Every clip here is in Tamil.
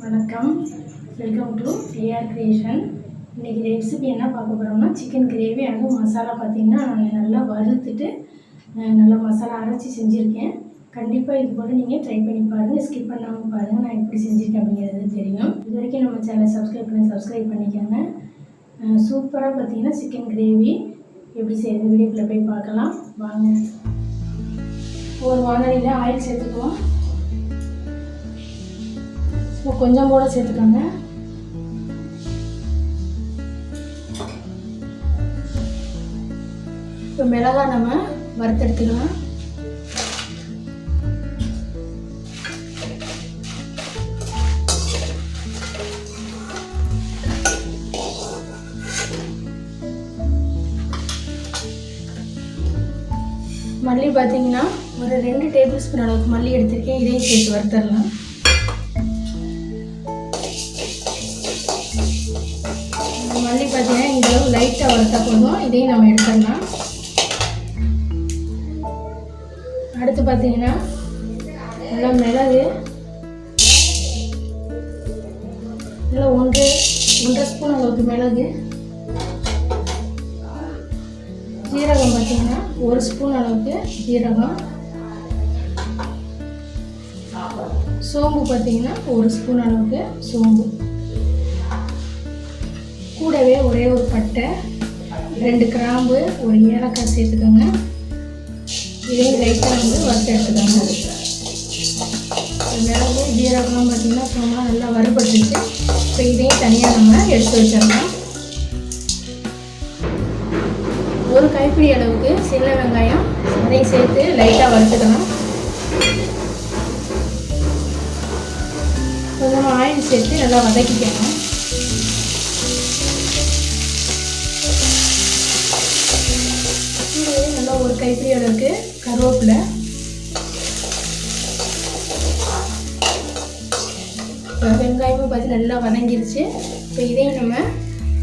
வணக்கம், வெல்கம் டு ஏஆர் கிரியேஷன். இன்றைக்கி ரெசிபி என்ன பார்க்க போகிறோம்னா சிக்கன் கிரேவி. அதுவும் மசாலா பார்த்திங்கன்னா நான் நல்லா வறுத்துட்டு நல்லா மசாலா அரைச்சி செஞ்சுருக்கேன். கண்டிப்பாக இது போல் நீங்கள் ட்ரை பண்ணி பாருங்கள், ஸ்கிப் பண்ணாமல் பாருங்கள். நான் எப்படி செஞ்சுருக்கேன் அப்படிங்கிறது தெரியும். இது வரைக்கும் நம்ம சேனலை சப்ஸ்கிரைப் பண்ணிக்கோங்க. சூப்பராக பார்த்திங்கன்னா சிக்கன் கிரேவி எப்படி செய்கிறது வீடியோக்குள்ளே போய் பார்க்கலாம் வாங்க. ஒரு வானலியில் ஆயில் சேர்த்துக்குவோம். கொஞ்சம் கூட சேர்த்துக்கோங்க. இப்போ மிளகாய் நம்ம வறுத்தெடுத்துக்கலாம். மல்லி பார்த்தீங்கன்னா ஒரு 2 டேபிள் ஸ்பூன் அளவுக்கு மல்லி எடுத்துருக்கேன். இதையும் சேர்த்து வறுத்தரலாம். மல்லி பார்த்தீங்கன்னா இந்த அளவு லைட்டாக வறுத்தா போதும். இதையும் நம்ம எடுத்துடலாம். அடுத்து பார்த்தீங்கன்னா நல்லா மிளகு நல்லா 1.5 ஸ்பூன் அளவுக்கு மிளகு, ஜீரகம் பார்த்தீங்கன்னா 1 ஸ்பூன் அளவுக்கு ஜீரகம், சோம்பு பார்த்தீங்கன்னா 1 ஸ்பூன் அளவுக்கு சோம்பு, கூடவே ஒரே ஒரு பட்டை, 2 கிராம்பு, ஒரு ஏலக்காய் சேர்த்துக்கோங்க. இதையும் லைட்டாக வறுத்து எடுத்துக்கோங்க. மிளகு ஜீரகம் பார்த்தீங்கன்னா சோம்பெலாம் நல்லா வறுபட்டுச்சு. இப்போ இதையும் தனியாக நம்ம எடுத்து வச்சிடலாம். ஒரு கைப்பிடி அளவுக்கு சின்ன வெங்காயம், அதையும் சேர்த்து லைட்டாக வறுத்துக்கலாம். கொஞ்சம் ஆயில் சேர்த்து நல்லா வதக்கிக்கணும். நல்லா ஒரு கைப்பிடி அளவுக்கு கருவேப்பிலை, வெங்காயமும் பார்த்து நல்லா வதங்கிருச்சு. இப்போ இதையும் நம்ம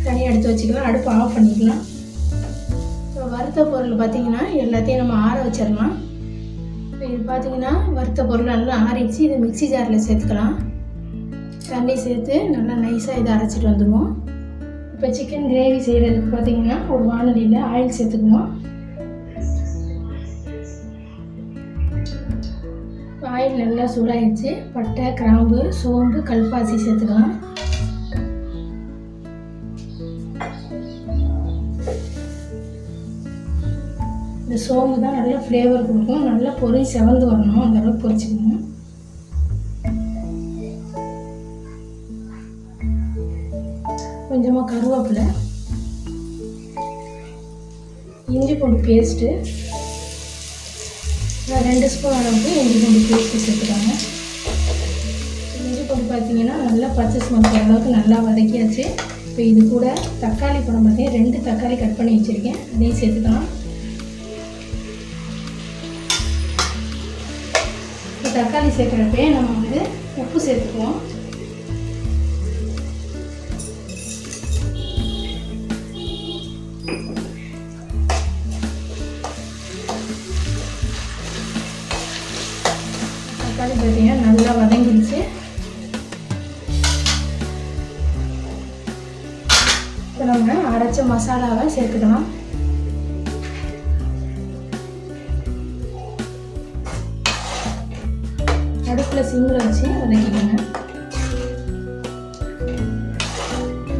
தனியாக எடுத்து வச்சுக்கலாம். அடுப்பு ஆஃப் பண்ணிக்கலாம். இப்போ வறுத்த பொருள் பார்த்திங்கன்னா எல்லாத்தையும் நம்ம ஆற வச்சிடலாம். இப்போ இது பார்த்திங்கன்னா வறுத்த பொருள் நல்லா ஆறிடுச்சு. இதை மிக்ஸி ஜாரில் சேர்த்துக்கலாம். தண்ணி சேர்த்து நல்லா நைஸாக இதை அரைச்சிட்டு வந்துடுவோம். இப்போ சிக்கன் கிரேவி செய்கிறதுக்கு பார்த்திங்கன்னா ஒரு வானலியில் ஆயில் சேர்த்துக்குவோம். ஆயில் நல்லா சூடாகிடுச்சு. பட்டை, கிராம்பு, சோம்பு, கல்பாசி சேர்த்துக்கலாம். இந்த சோம்பு தான் நல்லா ஃப்ளேவர் கொடுக்கும். நல்லா பொரி செவந்து வரணும், அந்த அளவுக்கு பொரிச்சுக்கணும். கொஞ்சமாக கருவேப்பிலை, இஞ்சி பூண்டு பேஸ்ட்டு 2 ஸ்பூன் அளவுக்கு இஞ்சி பூண்டு பேஸ்ட்டு சேர்த்துக்காங்க. இஞ்சி பூண்டு பார்த்தீங்கன்னா நல்லா பச்சை ஸ்மெல் போகிற அளவுக்கு நல்லா வதக்கியாச்சு. இப்போ இது கூட தக்காளி பழம் பார்த்தீங்கன்னா 2 தக்காளி கட் பண்ணி வச்சுருக்கேன். அதையும் சேர்த்துக்கலாம். இப்போ தக்காளி சேர்க்குறப்பே நம்ம உப்பு சேர்த்துக்குவோம். தக்காளி பார்த்தீங்கன்னா நல்லா வதங்கிடுச்சு. இப்போ நம்ம அரைச்ச மசாலாவை சேர்த்துக்கலாம். அடுப்பில் சிம்மில் வச்சு வதக்கிக்கோங்க.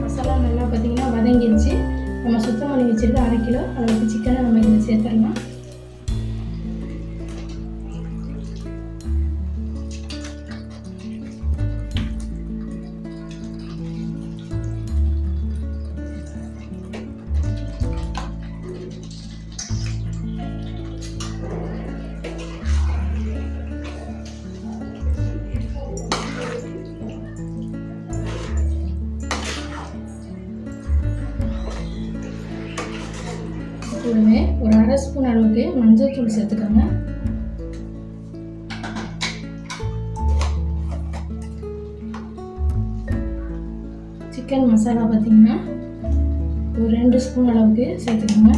மசாலா நல்லா பார்த்தீங்கன்னா வதங்கிடுச்சு. நம்ம சுத்தம் பண்ணி வச்சுருக்க 1/2 கிலோ அளவுக்கு சிக்கனை நம்ம இதில் சேர்த்துடலாம். கூடவே ஒரு 1/2 ஸ்பூன் அளவுக்கு மஞ்சள் தூள் சேர்த்துக்கோங்க. சிக்கன் மசாலா பார்த்தீங்கன்னா ஒரு 2 ஸ்பூன் அளவுக்கு சேர்த்துக்கோங்க.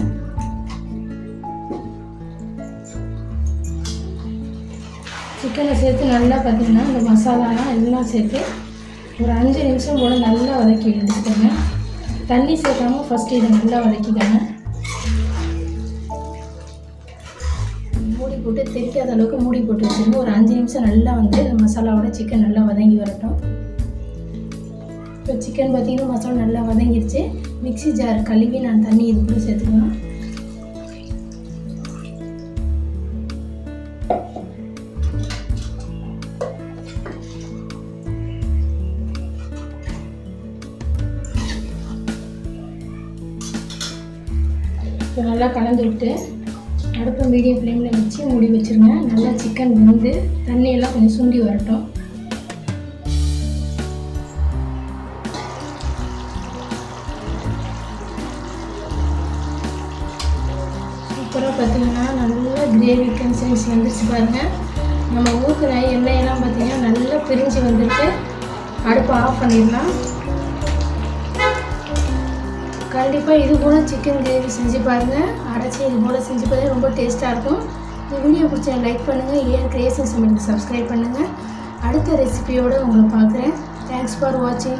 சிக்கனை சேர்த்து நல்லா பார்த்திங்கன்னா இந்த மசாலாலாம் எல்லாம் சேர்த்து ஒரு 5 நிமிஷம் போல் நல்லா வதக்கி எடுத்துக்கோங்க. தண்ணி சேர்க்காமல் ஃபஸ்ட்டு இதை நல்லா வதக்கிக்கோங்க. மூடி போட்டு தெரிக்காத அளவுக்கு மூடி போட்டு வச்சுருங்க. ஒரு 5 நிமிஷம் நல்லா வந்து இந்த மசாலாவோட சிக்கன் நல்லா வதங்கி வரட்டும். இப்போ சிக்கன் பார்த்திங்கன்னா மசாலா நல்லா வதங்கிடுச்சு. மிக்ஸி ஜார் கழுவி நான் தண்ணி இது கூட சேர்த்துக்கலாம். இப்போ நல்லா கலந்து விட்டு அடுப்பை மீடியம் ஃப்ளேமில் வச்சு மூடி வச்சுருங்க. நல்லா சிக்கன் வெந்து தண்ணியெல்லாம் கொஞ்சம் சுண்டி வரட்டும். சூப்பராக பார்த்திங்கன்னா நல்லா கிரேவி கன்சிஸ்டன்சி வந்துருச்சு பாருங்கள். நம்ம ஊற்றின எண்ணெயெல்லாம் பார்த்திங்கன்னா நல்லா பிரிஞ்சு வந்துட்டு அடுப்பை ஆஃப் பண்ணிடலாம். கண்டிப்பாக இது போல் சிக்கன் கிரேவி செஞ்சு பாருங்கள். அரைச்சி இது போல் செஞ்சு பாருங்கள், ரொம்ப டேஸ்ட்டாக இருக்கும். இந்த வீடியோ பிடிச்சா லைக் பண்ணுங்கள். ஏஆர் கிரியேஷன் சமையலுக்கு சப்ஸ்கிரைப் பண்ணுங்கள். அடுத்த ரெசிபியோடு உங்களை பார்க்குறேன். தேங்க்ஸ் ஃபார் வாட்சிங்.